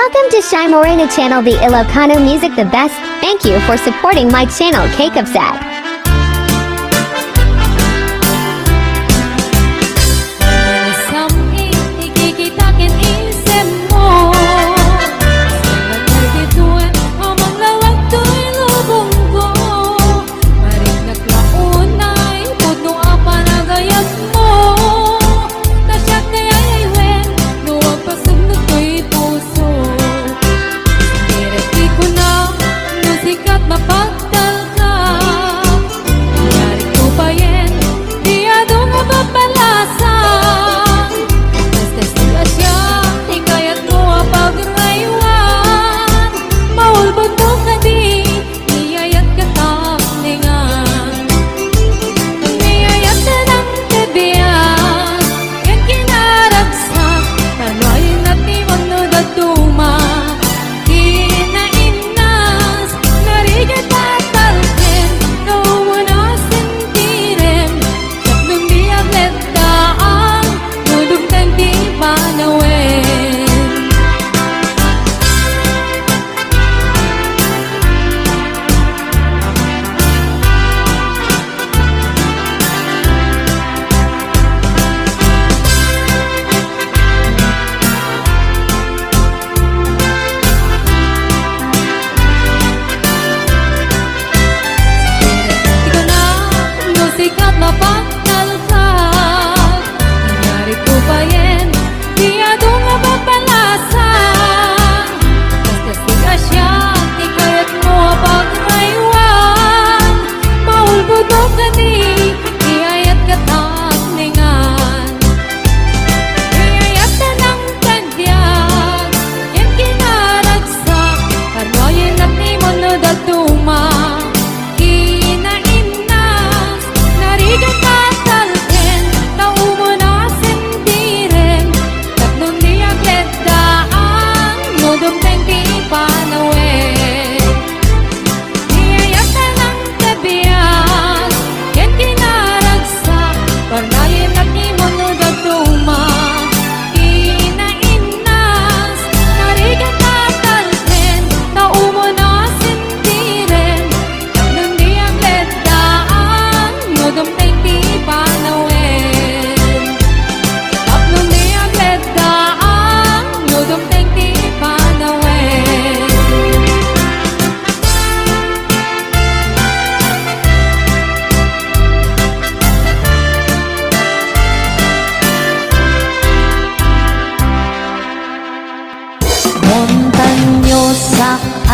Welcome to Shy Morena channel, the Ilocano music the best. Thank you for supporting my channel, Cake of Sad.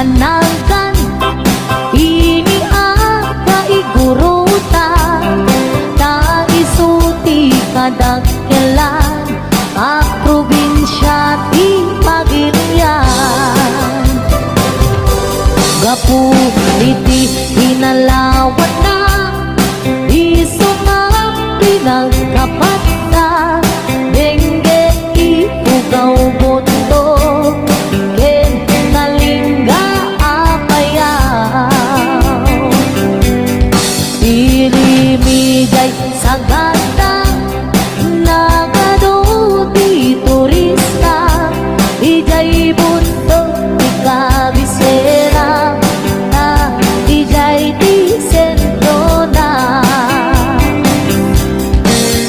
Anagan, iniaka igurutan, naisuti kadagkelan, ang probinsya ti Pagirian. Gapuliti hinalawat na, isumang pinagkapat na, dengge ipugaw bondo. Ilimigay sa ganda, nagado di turista, ijay bundok di kabisera, na ijay di sentro na.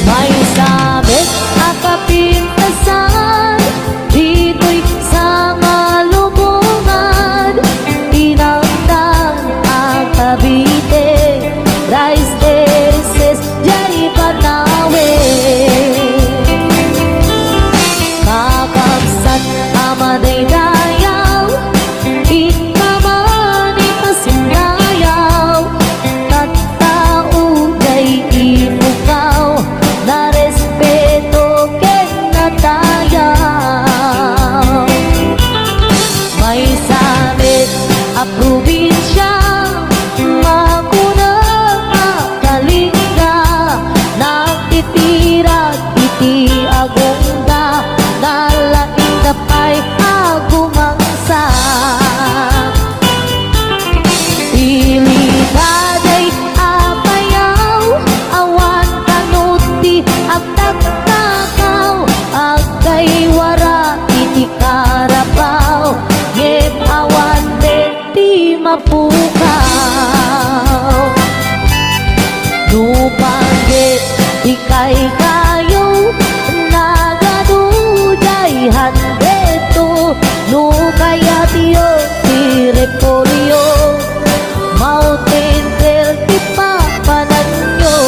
May sabit akapintasan, dito'y sa malubungan, tinagdan ang Cavite. Rice Terraces, jay Banawe, kakabsat amaday dayaw, ikamani pasindayaw, tattao jay ipukaw, na respeto ken natayaw. May sabit a probinsya, iti agongda, nalaing kapay agong mapukaw. Nubanggit ikay kayo nagadujay handeto no kaya tiyo ti repolyo mountain del ti papanan nyo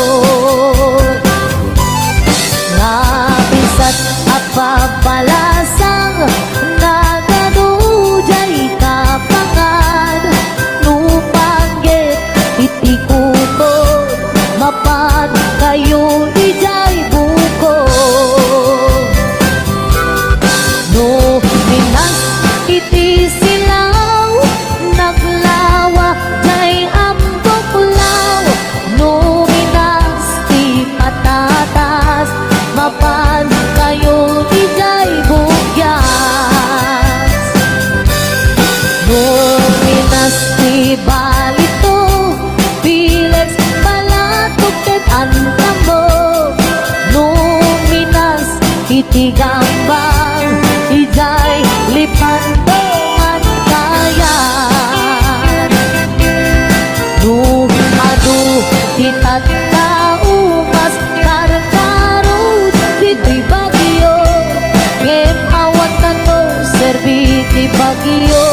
nabisat apapalasang nagadujay kapangan nubanggit iti kuko mapan kayo ijay buko no minas iti silaw naglawa jay ambuklaw no minas ti patatas mapan kayo ijay bugyas no minas ti balito Pilex palatuktet antamo Luminas iti gambang Ijay lipantongan kayan adu titat kaumas karkarus iti bagyo Ngem awan tanto serbi ti bagyo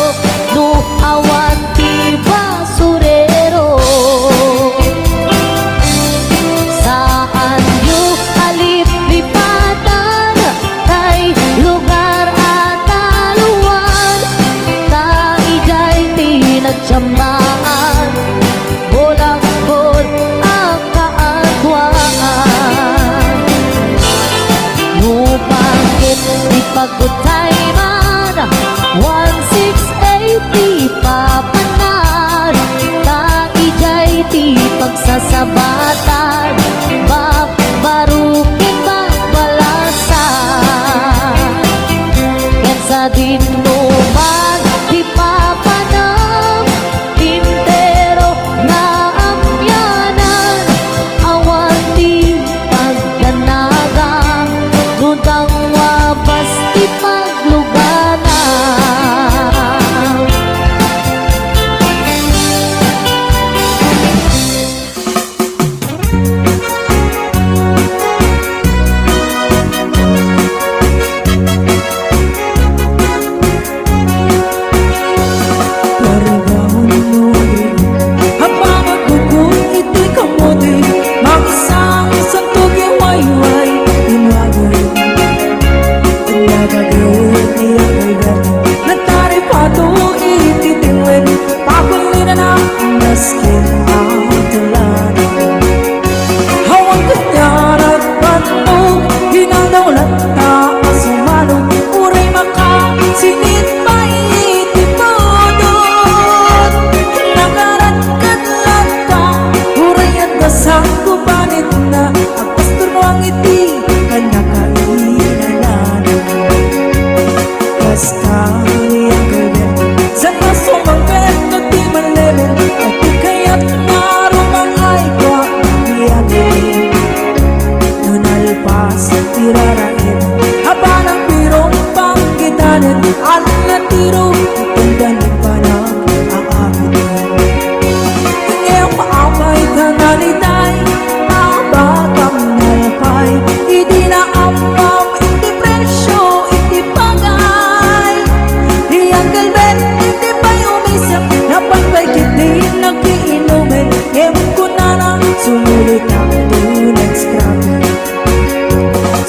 no awan ti basurero Saan yu alip lipatan kay lugar at taluan Kaijay tinagsamaan Bolak-bol ang kaagwaan Nupangkit di pagutay man 1680 papanan Kaijay ti pagsasabatan Babarukin babalasan Yan sa dinuman di papanam Tintero na amyanan Awan di pagdanagang Nudang wabas di pagluganan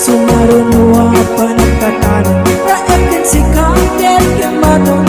Sumarunuwa pa nagtatanan Raep din si Kakel Yamato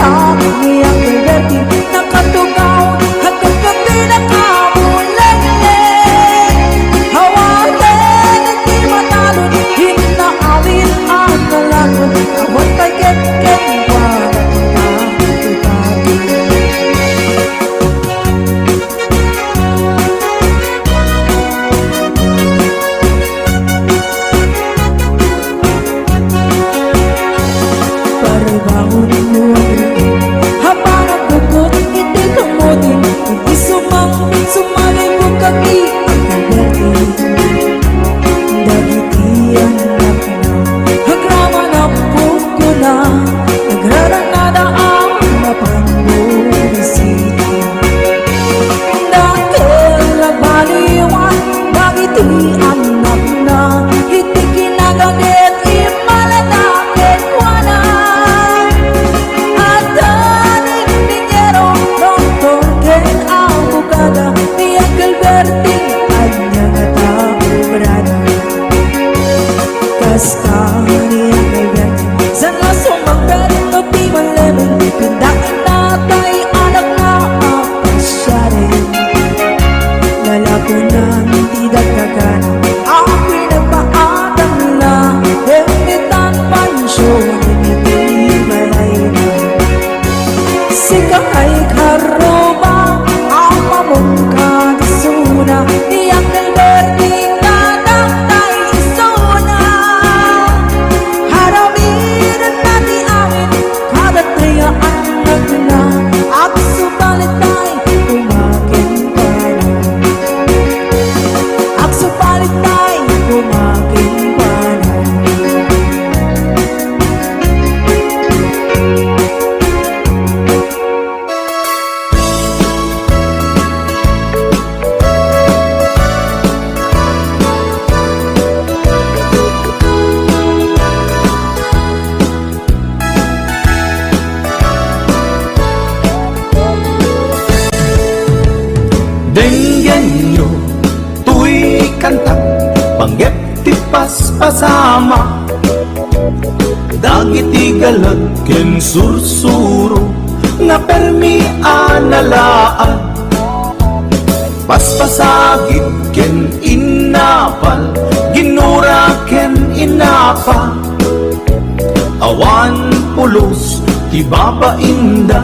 anak ni Uncle Bertie, nakatugaw hanggang gabi nakamulele. Hawakan at di matalon, hinaawin ang nalagon, awat kay ket-ket wala pagkakitagi. Paribangon mo habang nagkukot, hindi kamutin, hindi sumalay mo kaki ang kaberti. Dagitian na hagrama na puko na, nagraranada ang napangurisita. Nakalabaliwan, dagitian na hindi kinagagit, imaladakit wanan. At daning ninyero, doktor ken abogada, ni Uncle Bertie, anyang atabrada. Kasta ni Uncle Bertie, san la sumagberto di malemen, pindakin natay anak na apasyari. Lalako na hindi dagdagan, ang pinapaatang na, demitan pansyon, hindi balay na. Sika ay karoba, ang mamungkag isuna, ni Uncle Bertie na naktay isuna. Haramin at nati amin, kada triya anak na, at subalit ay kumakin pa na. At subalit ay kumakin pa na. Dengyan nyo, tuy kantang panggep ti paspasama, dagiti galag ken sursuro nga permi analaan, paspasagit ken inapal, ginura ken inapa, awan pulos ti babainda,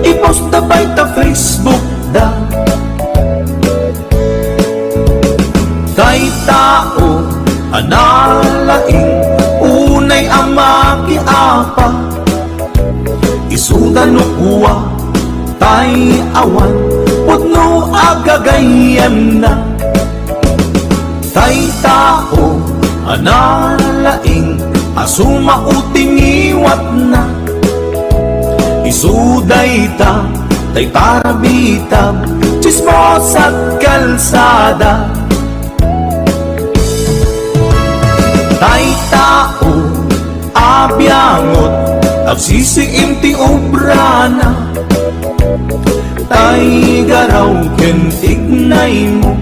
iposta bay ta Facebook da. Kay tao analaing, unay ama kiapa, isudan no kuwa tay awan, putno agagayan na. Kay tao analaing, asuma uting iwat na, isuday ta tay tarabita, chismos at kalsada. Tay tao abyangot, agsisiim ti obrana, tay garaw ken ignay mo,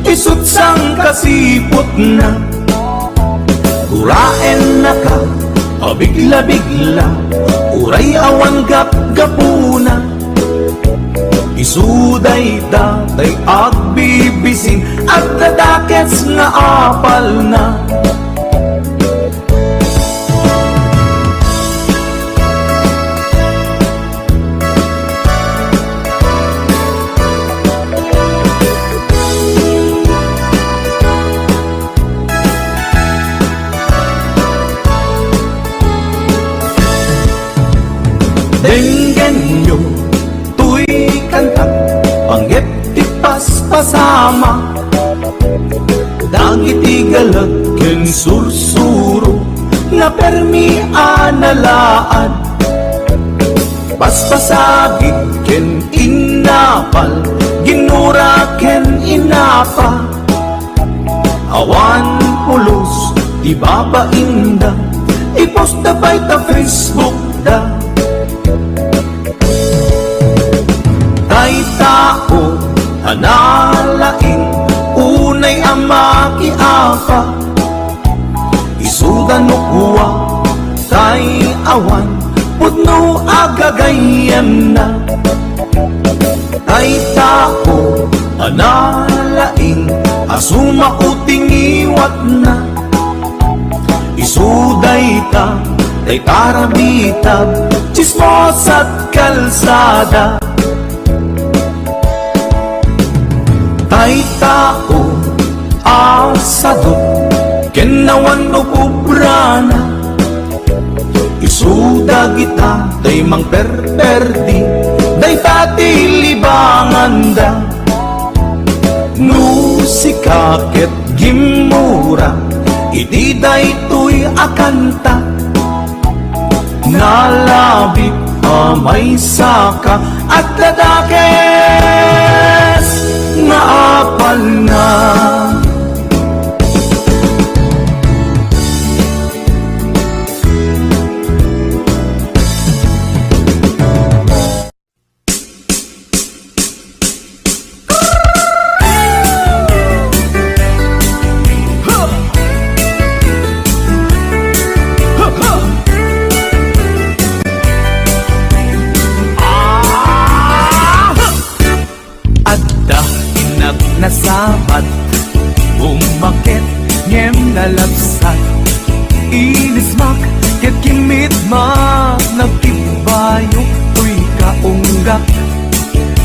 isut sang kasipot na. Kuraen na ka, pabigla-bigla, uray awan gap-gapuna, isuday datay agbibisin, at dadakets nga apal na. Denggan nyo, tuy kantang panggep ti paspasama, dagiti galag ken sursuro nga permi analaan, paspasagit ken inapal, ginura ken inapa, awan pulos ti babainda, iposta bay ta Facebook da. Tay tao analaing, unay ama kiapa, isudan no kuwa tay awan, pudno agagayan na. Tay tao analaing asuma uting iwat na. Isuday ta tay tarabitag chismos at kalsada. Tay tao asadot kenawan no pubrana. Isuda kita day mang perperdi day tati libanganda. No sikaket gimura iti day tuy akanta. Nalabit amay saka at ladakes nga apal na. Nasabat, umakit, ngem nalabsat. Inismak, ket kimit mak, nagtibayo, tuy kaunggak.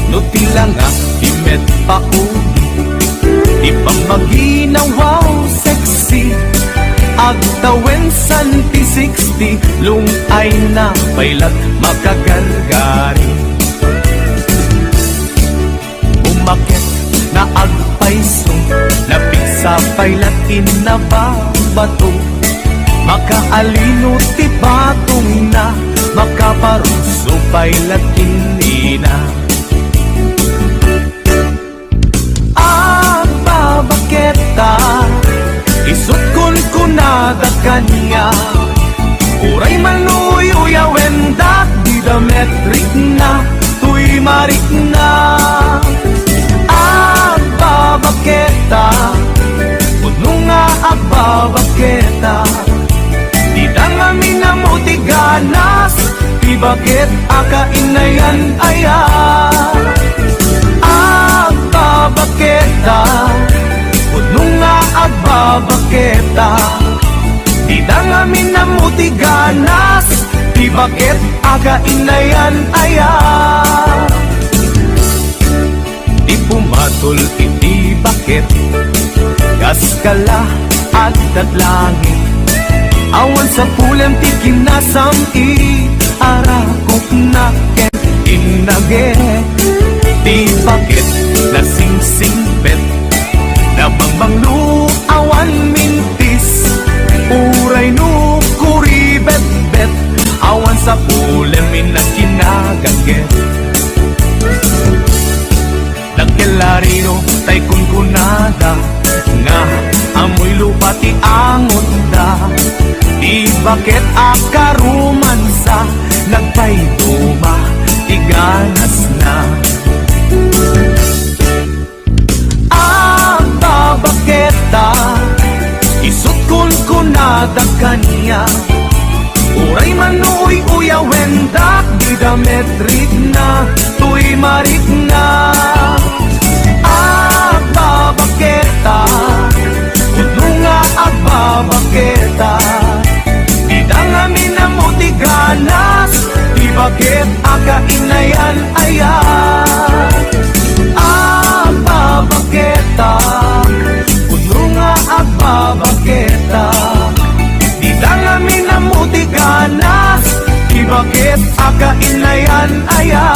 No tilanga, imet paubi, ipamaginaw, wow, sexy. Agtawen santi 60, lungay na pailat makagargari. Umakit na agpaiso, napigsa pailat inababato. Makaalino ti batong na, makaparuso pailat inina. Babaketa, isut kun kunada kanya. Uray maluyo wendak, di da metrik na, tuy marik na. Babaketa, puno nga agbabaketa. Di da nga minamuti ganas, di bakit akainayan aya. Babaketa, puno nga agbabaketa. Di da nga minamuti ganas, di bakit akainayan aya. Di pumatol iti bakit, kaskala at tatlangit. Awan sa pulam ti kinasam arakok na ken inage. Di bakit nasingsingpet, nabangbanglu awan mintis. Uray no kuribet-bet, awan sa pulam kinagaget. Nagkelarino tay kunkunada, nga amoy lupa ti angon da. Di bakit akarumansa, nagpayduma ti ganas na. Babaketa, isut kunkunada kanya. Uray manuy uyawendak, di da metrik na, tuy marik na. Babaketa, puno nga agbabaketa. Di da nga minamuti ganas, di bakit akainayan aya. Babaketa, puno nga agbabaketa. Di da nga minamuti ganas, di bakit akainayan aya.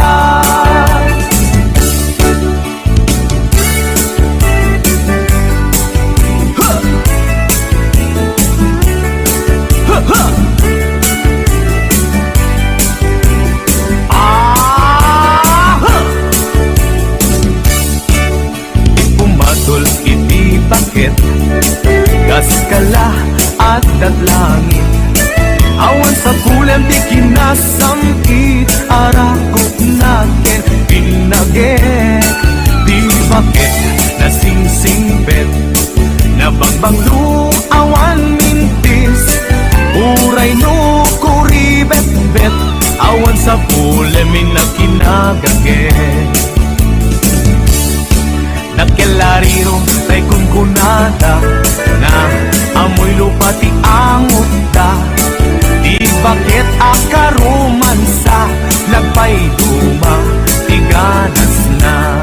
Ipumatol iti bakit, kaskala at datlangit. Awan sa pulam di kinasamit, arakot na ken pinagit. Di bakit nasingsingpet, nabangbanglu awan mintis. Uray no kuribet-bet, Kariro tay kunkunada na amoy lupati ang utda. Di bakit akarumansa lagpay duma tiganas na.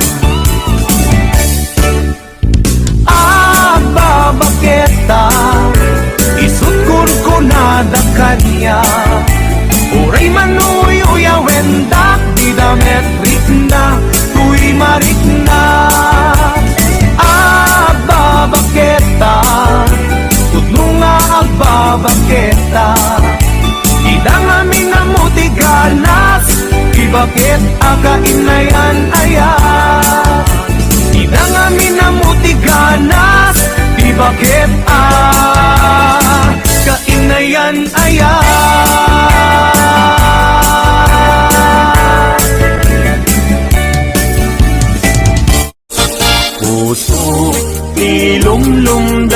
Babaketa isut kunkunada kanya. Uray manuy uyawendak di dametrik na tuy marik na. Babaketa tutno nga agbabaketa. Idang amin na mutiganas ibakit akainayan ayat. Idang amin na mutiganas ibakit kainayan ayat. Puso ilumlumdang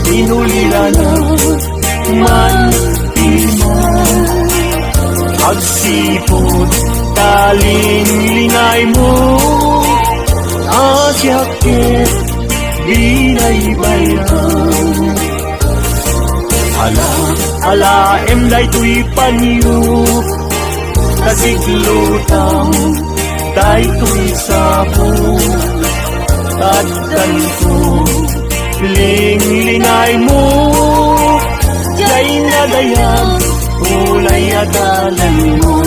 inulila na mantiman. Agsipot taling lingay mo asyakit binaybayan. Ala emday tuy panyo kasiglutang day tuy sabong. Taddan ko linglingay mo jay nadayan ulay adalan mo.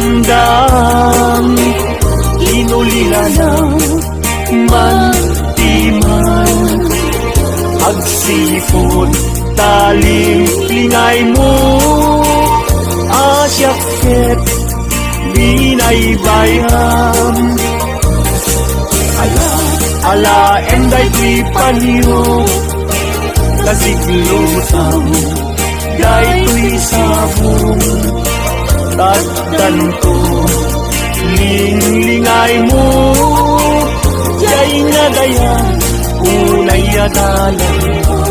Ilumlumdang inulila ng mantiman. Agsipod taling lingay mo asyakit binaybayan. Ala enday tuy panyo kasiglutang day tuy sabong. Taddan ko linglingay mo jay nadayan ulay adalan mo.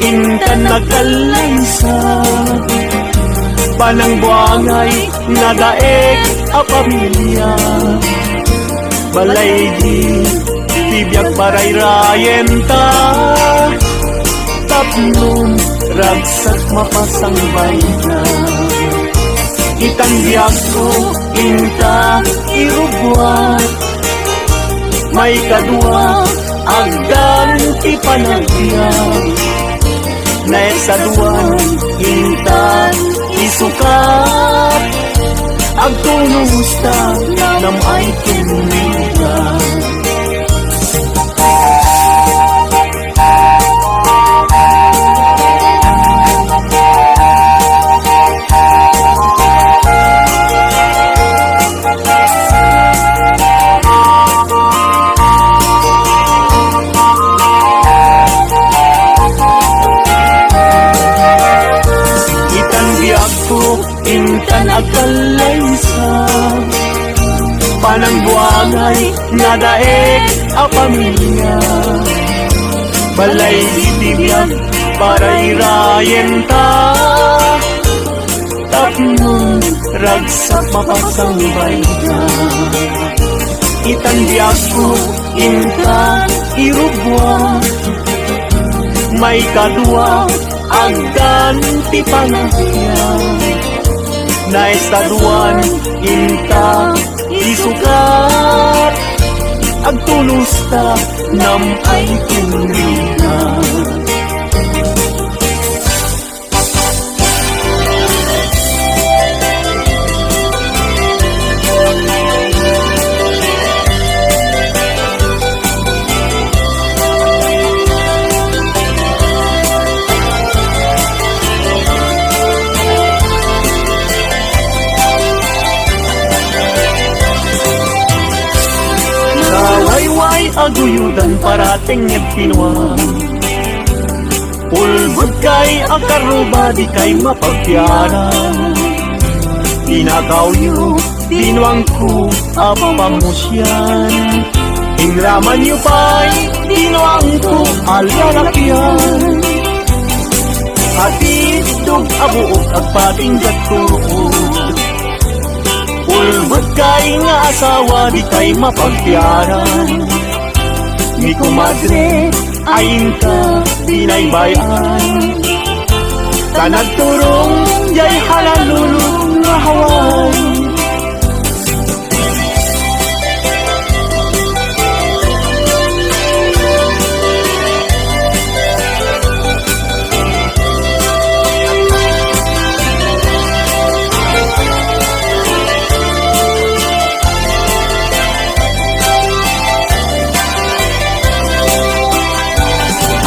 Intan nagalaysa panang buangay nadaeg a pamilya. Balay di tibiyag paray rayenta tapnom ragsak mapasang bayna. Itanggiyak ko inta irubwat may kadua agdan ipanagbiyak. Naik saduan intan isukat agtulong ta nam ay kinigan. Intan agalaysa panang buangay nadaeg a pamilya. Balay itibyan paray rayenta tapnon ragsak mapasang bayna. Itandiyak ko intan irubwa may kadua agdan ti panagyan. Naisaduan inta isukat agtulos ta nam ay tinrinan. dan parating nagpinwa. Ulbod kay akaruba di kay mapagpiara. Tinakaw yu, dinuang ku, apamusyan. Ingraman yu pa'y dinuang ku, alalakyan. Atidog abuok at patinggat ko. Ulbod kay nga asawa di kay mapagpiaran. Ni kumadre ayin ka binaybayan. Kanagturong jay halalulong nga haway.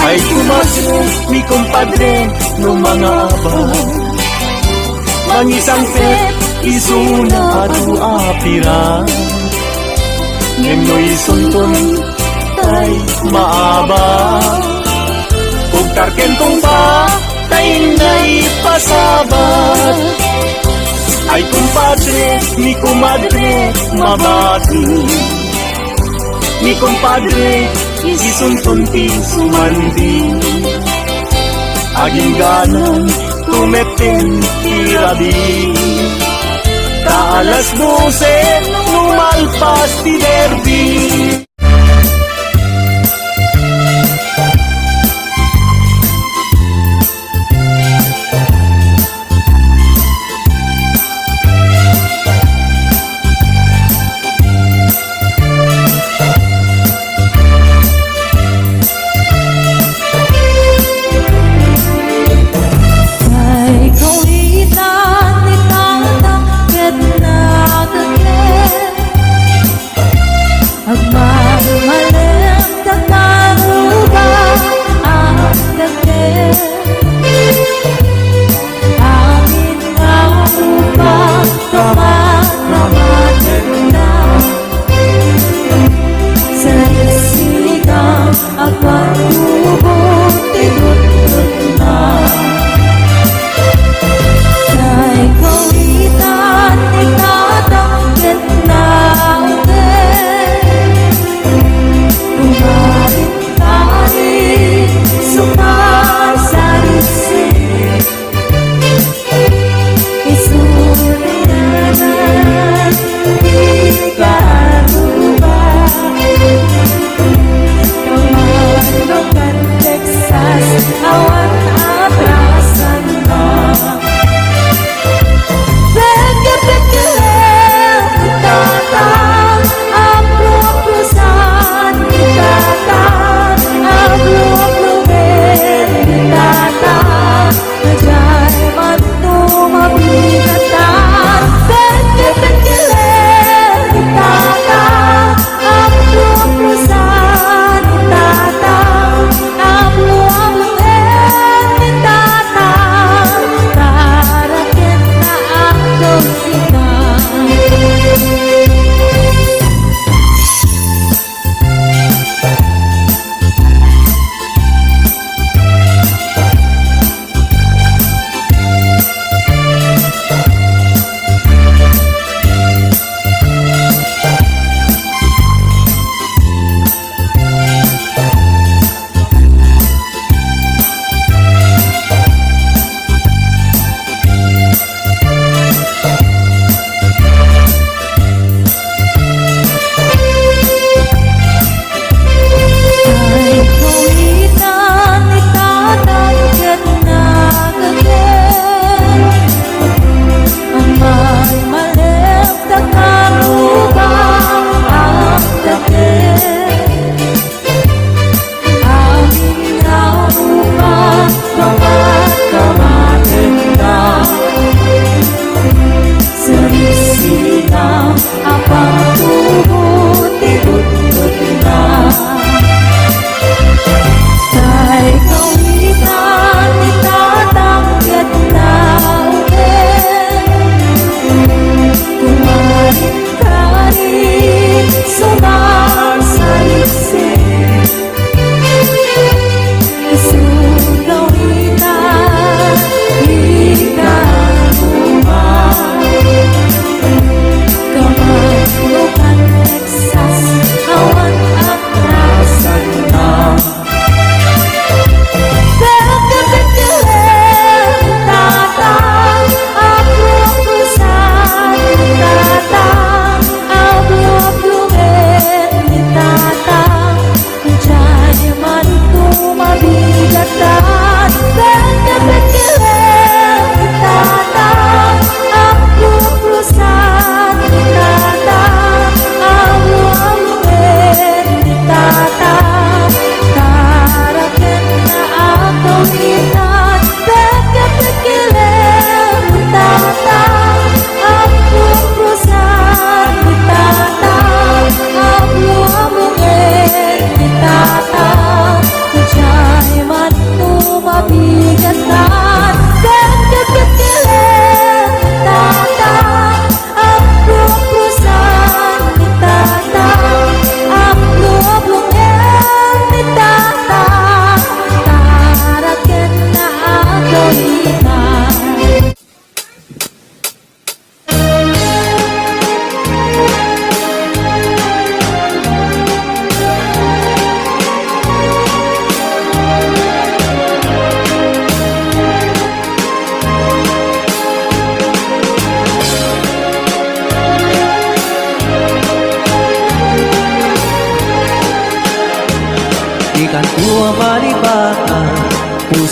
Ay kumadre, mi compadre, no mga abang. Mangisang pet, isuna at uapira. Ngem no isunton, tay maaba. Kung tarken kong ba, tay na'y pasabat. Ay kumpadre, mi kumadre, mabati. Mi compadre, isuntunti sumandi. Aging ganan, tumetin tirabi. Kaalas 12, lumalpas ti derby. Ay kawitan ni tata ket nagaget. Agma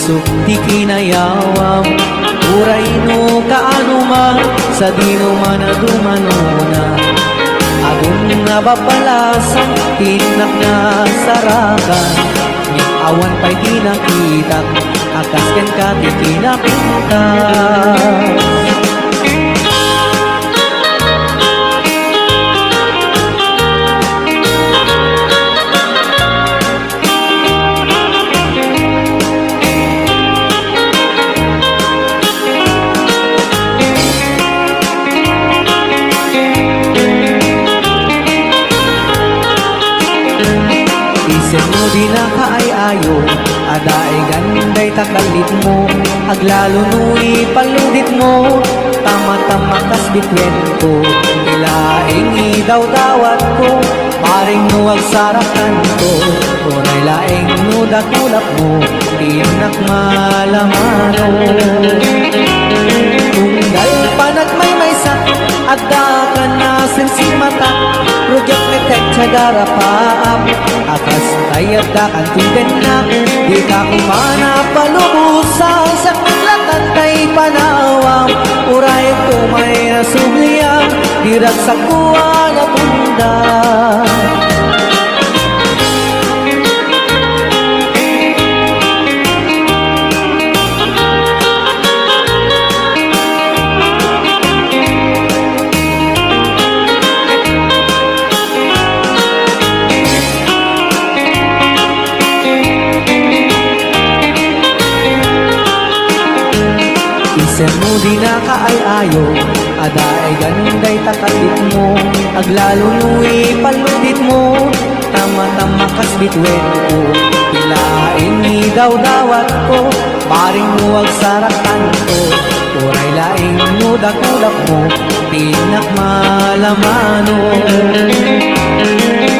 puso di kinayawam. Uray no kaano man, sa di no man na dumanona. Agun nga babalasang, tinak na sarakan. Ngit awan pa'y di nakita, akas ken ka di kinapinta. Isen mo di na kaayayo, adaay ganday takalit mo. Aglalo nui paludit mo, tama-tama kas bitwen ko. Ilaing idaw dawat ko, paring no agsarakan ko. Oray laing no dakulap mo, tinak malamano. Tunggal panag may sak, adda ka na sensimata. Rujak metek cagara paam, akas tayad da kan tiden na. Di ka kumana palubusan, sa kaglatan kay panawam. Uray ko may nasubliang, dirag sa kuwa na bunda. Isen mo di na kaayayo, adaay ganday takalit mo. Aglalo nui paludit mo, tama-tama kas bitwen ko. Ilaing idaw dawat ko, paring mo agsarakan ko. Uray laing mo dakulap mo, tinak malamano.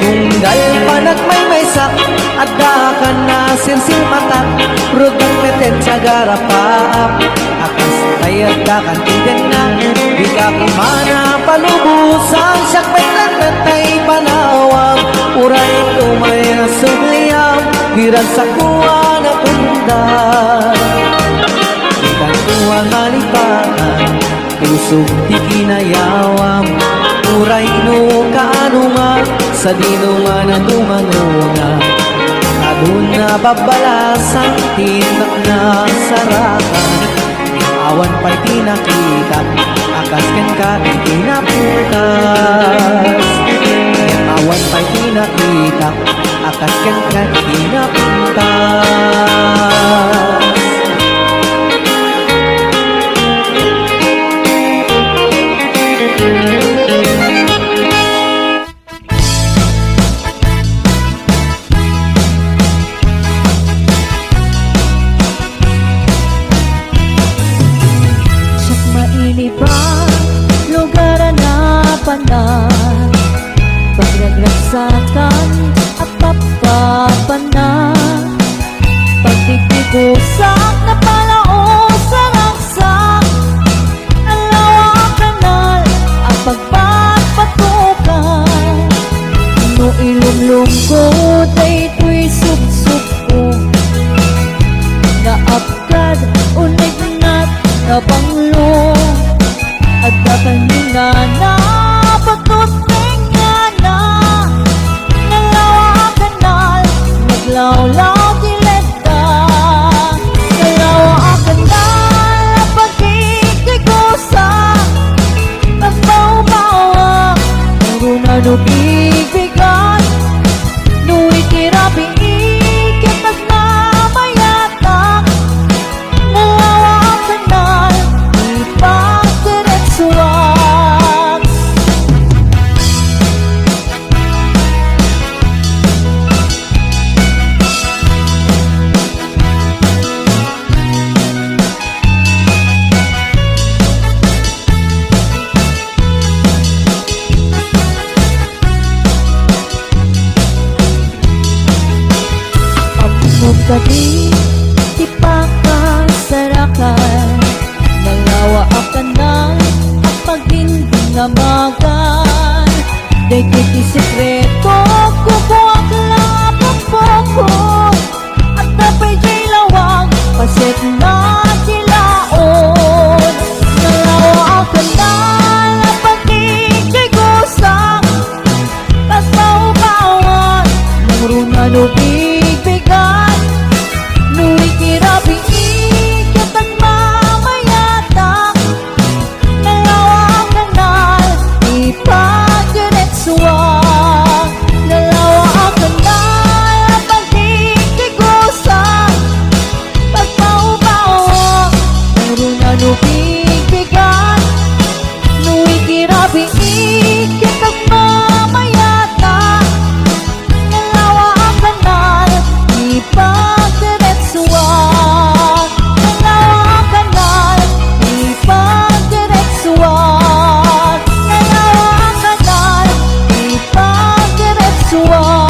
Tunggal panag may sak, adda ka na sensimata. Rudang meten cagara paap, akas tayad da kan tiden na. Di ka kumana palubusan, siyak may natay panawang. Uray ko may nasugliyam, dirag sa kuwa na punda. Di ka kuwa nga lipatan, puso di kinayawam. Uray no kaano man, sa di no man ang dumanona. Adun na babalasan, tinak na sarakan. Awan pa'y tinakita, akas ken ka di kinaputas. Awan pa'y tinakita, akas ken ka di kinaputas. Pagragsakan at papapanan, pagtitigusak na palao sa raksak. Ang lawak kanal ang pagpapatukan. No ilumlum ko day tuy suksuk ko, naapkad unig nat na panglo. At kapaninga na pagtuting law-law dileta, dalawa kanal pagkikikusa, nagbaw-bawang na nubigbigan, nuwi tirapi ikit nagmamayatak, dalawa kanal ipagdiretsuan. bigbigan Nui kirabi ikitag mamayata Nalawa ang kanal ipagdiretsuan Nalawa ang kanal ipagdiretsuan Nalawa ang kanal ipagdiretsuan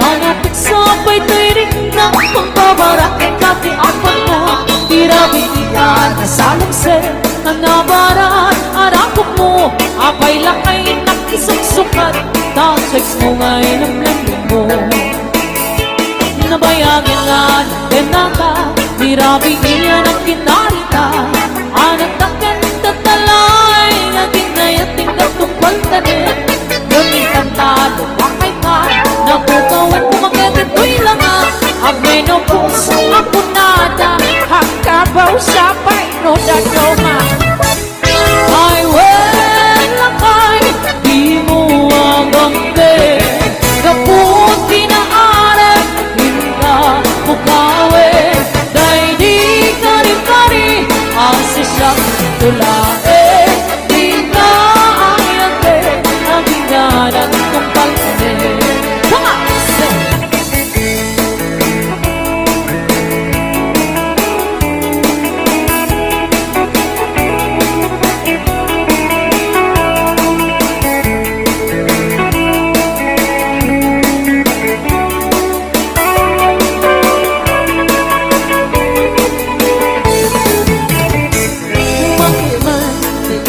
Kanapit sabay tirik ng pagbabarak Ang katiapan mo Tirabinian na salangser Na nabaran Arakot mo Apay lakay nakisuksukat Tasex mo ngayon ang lambing mo Nabayagin na ng denata Tirabinian ang kinarita Anak takan tatalay Naging nayating katungkol tanin Gamitan talo Bakay ka Nabukawan kumakit ito'y langa Ang menopause Ako nada Hakabaw sa paino dadoma Ay lakay Di mo agangge Kaput kinaare Hinda mukawe Day di kari-kari Asi siya tulae Di na ayate Ang hinanan kong palpane Mga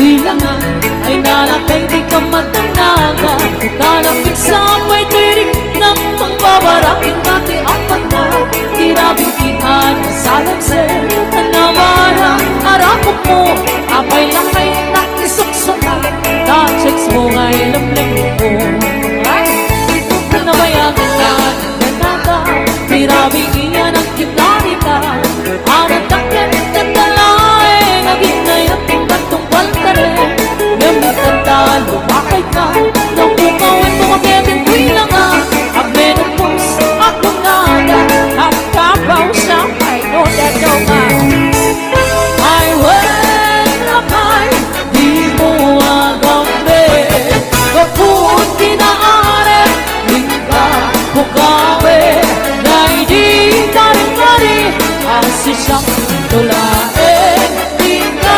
ilangan ay nalakay di ka matanaga Kanapit sabay tirik ng pangbabaraking Dati ang panta Tirabintihan sa salangser Nanawara arakot mo Apay lakay nakisuksukan Tachex mo ngay lamlim mo Nabayagan ka ng ganata Tirabintihan ang kinarita Anak takyan tatalay Naging nayating katungkol ka rin Gamitan talo bakay ka Nabukawan kumakitin ko'y langa Ang menopause ako nada Nakabaw sa paino dadoma Ay lakay Di mo agambe Kaput kinaare Hinda bukawe Day di kari-kari Asi siyang tulae Di na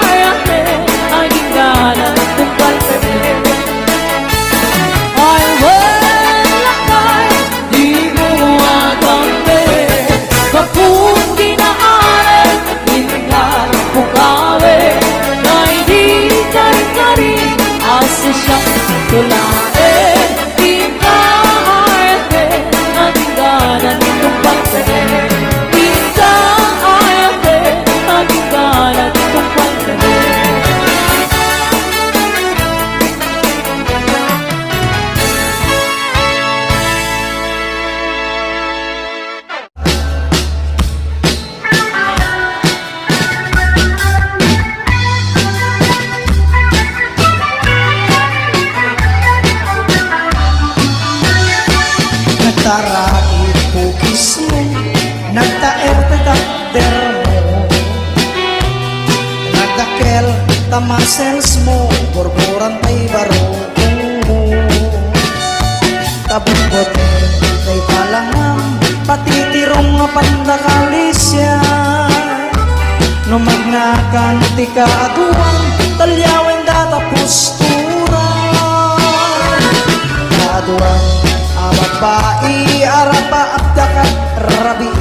ayate Ay gingalan tungkal ka rin Ay lakay Di mo agambe Kaput kinaare Hinda bukawe Day di kari-kari Asi siyang tulae Di na ayate Ay gingalan tungkal ka rin Di na ayate Ay gingalan tungkal ka rin Nagtarakit pukis mo Nagtaer-takter mo Nagdakel tamasels mo Borboran tay baro Tabukot tay palangam Patitirong nga pandakalisya Numagnakan ti kaaduan Talyawen data postura Kaaduan Ababai arapa abdakat rabi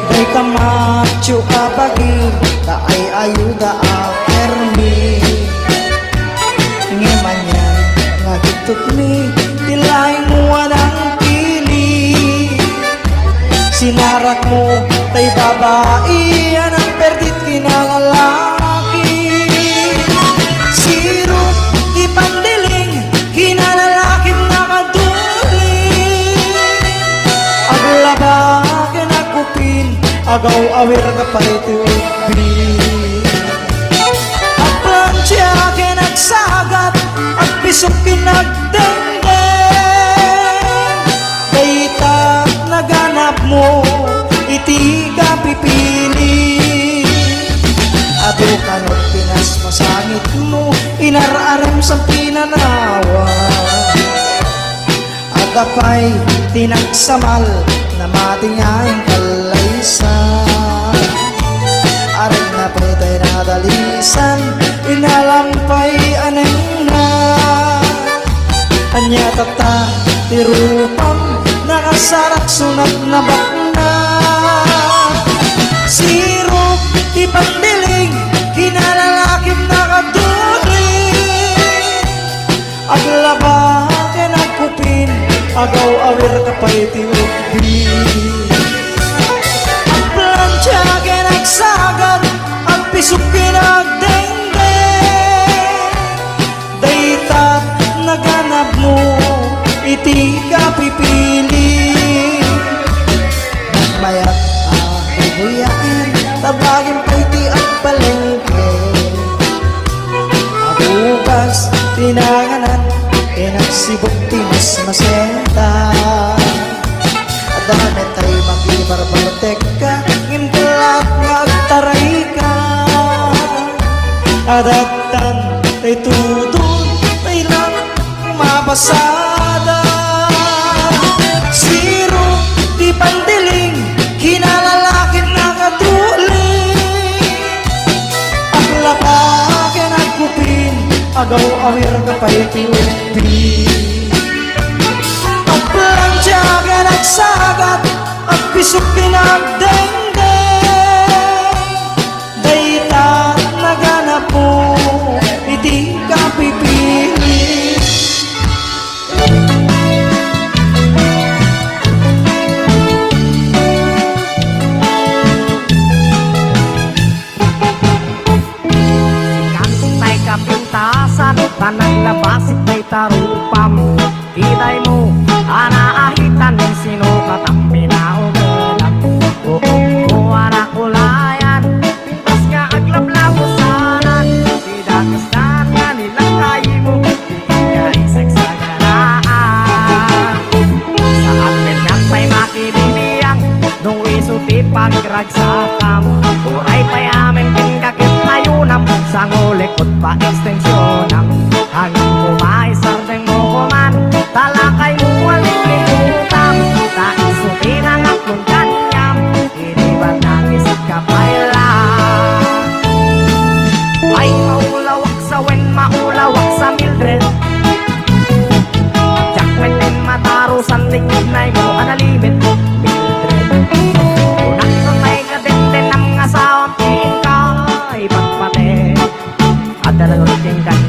Day kamacho kabagi Taay ayuda apermi Ngemanyan ngagitut mi Tilay mo anang pili Sinarak mo tay babai Anang perdit kinalalaki Sirot ipandiling Kinalalaking nakaduli Aglaba kinakupin agaw awir ka parito ang plansya kinagsagat at pisok kinagdengdeng dayta naganap mo iti ka pipili ato kanot pinas masangit mo inararam sa pinanawa at apay tinagsamal na matingayang kalaysan aring na pretay nadalisan inalampay aneng na anya tata tirupang nakasarak sunat na bakna sirop ipandiling kinalalakim nakaduling aglaba kinagkupin agaw awir kapay tiupi ang plansya kinagsagat ang pisok kinagdengdeng dayta naganap mo iti ka pipili mayat bubuyain tabagin pa iti ang palengke abukas tinanganan inagsibok ti mas masenta adamit tayo makibarbartek ka ngimkulak nga agtaray ka adatan tay tutun tay lang mabasada siro di pandiling kinalalakin nakatuling aglakakin agkupin agaw awir ka pa'y tiupi ang plansya kinagsagat at pisok kinagdengdeng dayta naganap mo iti ka pipili Kantay kapintasan tanang labasit may tarupam kitay mo anaahitan ng sino katampi na ugalang o anak ulayan pintas ka aglablago sanan sidagastan nga nilang kayi mo di ka isagsaganaan sa amin nga may makibibiyang nung isuti pagragsakam uray pa'y amin pingkakit ayunam sa ngulikot pa ekstensyonam hanggang kumaisardeng mo kuman talakay mo walikutam ta isuti na ngaklong kanyam iniwan nagisip ka pailan ay maulawak sa wen maulawak sa Mildred jakmet din matarusan lingid na mo analimit Mildred unak na may kadenten ng asawang tingin ka ipagpate at dalalong tingkan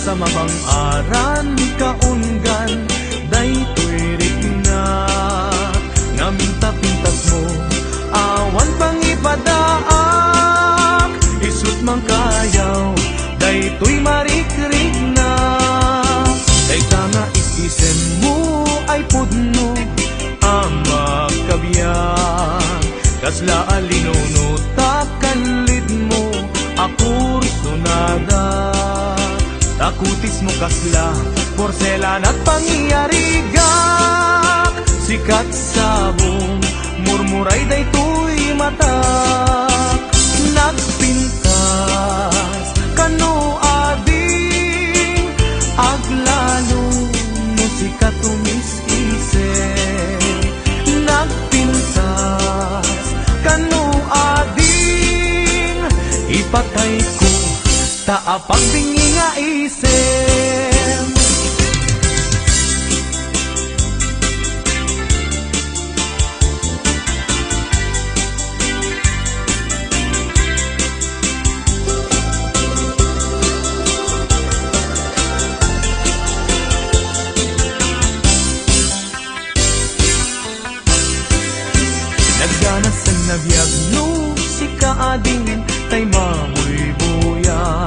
sa mabang-aran kaunggan daytoy rikna ngaminta-pintas mo awan pang ipadaak isut mang kayaw daytoy marikrik na dayta nga isisen mo ay pudno ama kabiyan kasla alinuno takanlid mo akur sunada takutis mo kasla porselan at pangyarigak sikat sabong murmuray daytoy mata nagpintas kano ading aglalo no sikat umis-isen nagpintas kano ading ipatay ko taapang bingi nga isem nagganas ang nabiyag no si kaading tay mamoy buya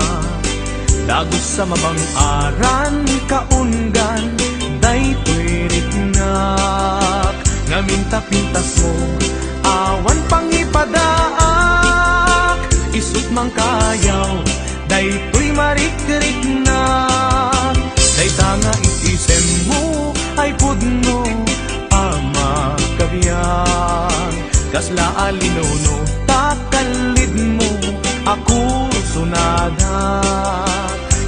dagos sa mabang-aran kaunggan daytoy riknak ngaminta-pintas mo awan pang ipadaak isut mang kayaw daytoy marikrik-nak dayta nga isisen mo ay pudno ama kabiyan kasla alinuno takalid mo ako sunada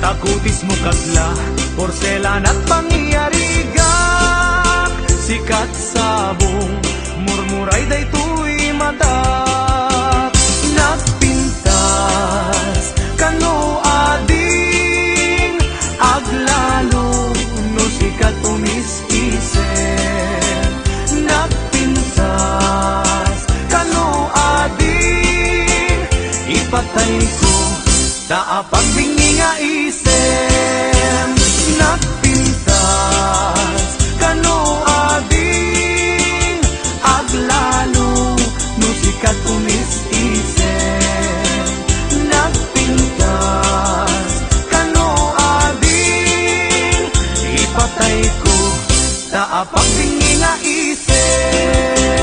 takutis mo kasla porselan at pangyarigak sikat sabong murmuray daytoy mata nagpintas kano ading aglalo no sikat umis-isen nagpintas kano ading ipatay ko taapang bingi nga isem nagpintas kano ading aglalo no sikat umis-isen nagpintas kano ading ipatay ko taapang bingi nga isem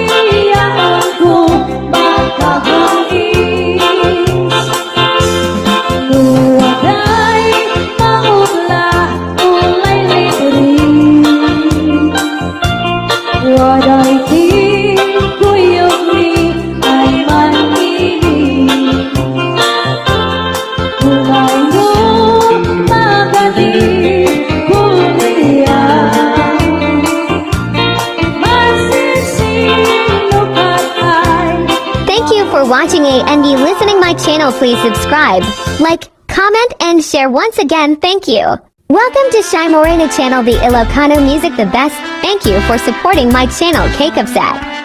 Iniiyakan ko magkakais Luwaday maula ulay litrin Waday kuyog ni ay maninig Kulay mo magaling kuliyan Masisino ka ay Thank you for watching and listening my channel. Please subscribe, like, comment, and share. Once again, thank you. Welcome to Shy Moreno channel, the Ilocano music the best. Thank you for supporting my channel, K-Kapsat.